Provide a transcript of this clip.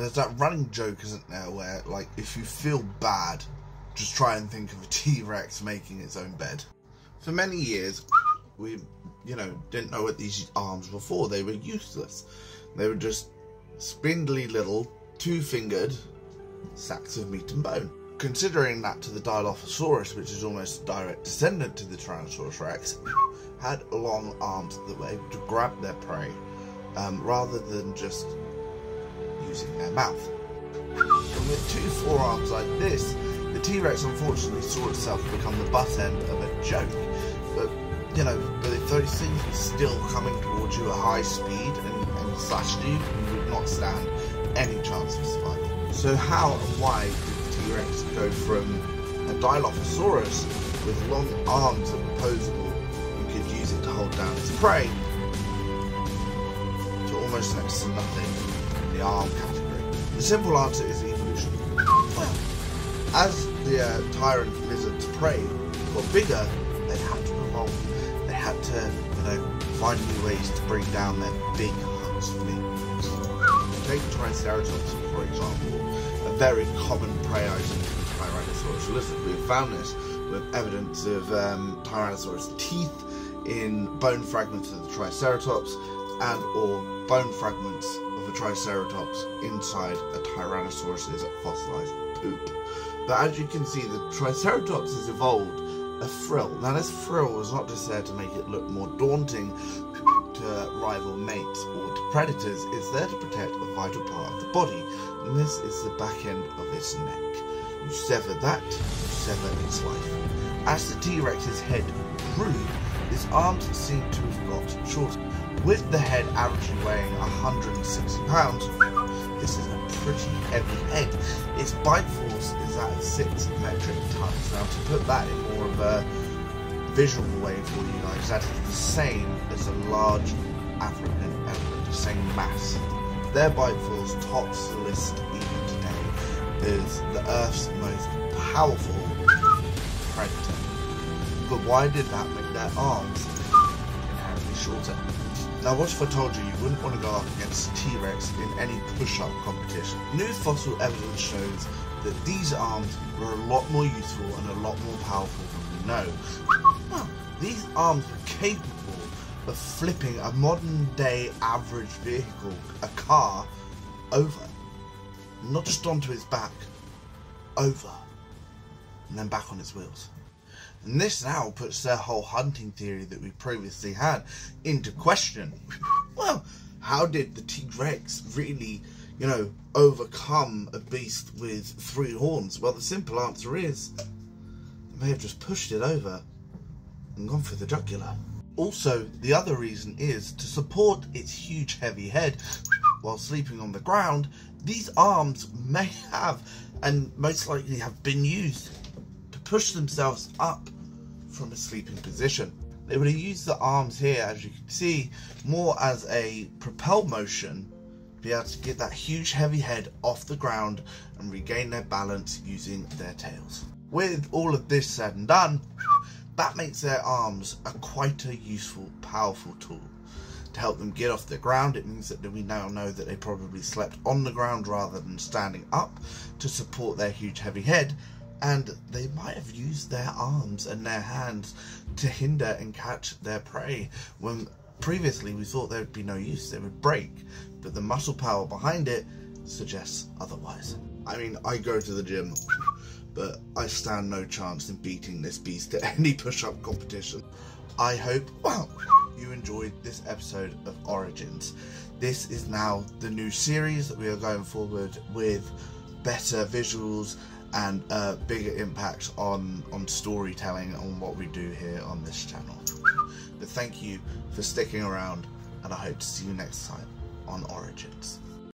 There's that running joke, isn't there, where, like, if you feel bad, just try and think of a T-Rex making its own bed. For many years, we, didn't know what these arms were for. They were useless. They were just spindly little, two-fingered sacks of meat and bone. Considering that to the Dilophosaurus, which is almost a direct descendant to the Tyrannosaurus Rex, had long arms that were able to grab their prey, rather than just using their mouth. And with two forearms like this, the T-Rex unfortunately saw itself become the butt end of a joke. But if those things were still coming towards you at high speed and slashed you, you would not stand any chance of survival. So how and why did the T-Rex go from a Dilophosaurus with long arms that were posable and could use it to hold down its prey, to almost next to nothing in the arm category? The simple answer is evolution. Well, as the tyrant lizard's prey got bigger, they had to evolve. They had to, find new ways to bring down their big hunks of meat. Take Triceratops, for example, a very common prey item for the Tyrannosaurus lizard. We have found this with evidence of Tyrannosaurus teeth in bone fragments of the Triceratops and or bone fragments of a Triceratops inside a Tyrannosaurus's fossilized poop. But as you can see, the Triceratops has evolved a frill. Now this frill was not just there to make it look more daunting to rival mates or to predators, it's there to protect a vital part of the body, and this is the back end of its neck. You sever that, you sever its life. As the T-Rex's head grew, its arms seem to have got shorter. With the head averagely weighing 160 pounds, this is a pretty heavy head. Its bite force is at 6 metric tons. Now to put that in more of a visual way for you guys, that is the same as a large African elephant, the same mass. Their bite force tops the list even today as the Earth's most powerful predator. But why did that make their arms inherently shorter? Now what if I told you wouldn't want to go up against a T-Rex in any push-up competition? New fossil evidence shows that these arms were a lot more useful and a lot more powerful than we know. Well, these arms were capable of flipping a modern-day average vehicle, a car, over. Not just onto its back, over, and then back on its wheels. And this now puts their whole hunting theory that we previously had into question. Well, how did the T-Rex really, overcome a beast with 3 horns? Well, the simple answer is they may have just pushed it over and gone for the jugular. Also, the other reason is to support its huge heavy head while sleeping on the ground. These arms may have, and most likely have been used to push themselves up from a sleeping position. They would have used the arms here, as you can see, more as a propel motion, be able to get that huge heavy head off the ground and regain their balance using their tails. With all of this said and done, that makes their arms quite a useful, powerful tool. To help them get off the ground, it means that we now know that they probably slept on the ground rather than standing up to support their huge heavy head, and they might have used their arms and their hands to hinder and catch their prey, when previously we thought there would be no use, they would break, but the muscle power behind it suggests otherwise. I mean, I go to the gym, but I stand no chance in beating this beast at any push-up competition. I hope, you enjoyed this episode of Origins. This is now the new series that we are going forward with better visuals and a bigger impact on storytelling on what we do here on this channel. But thank you for sticking around, and I hope to see you next time on Origins.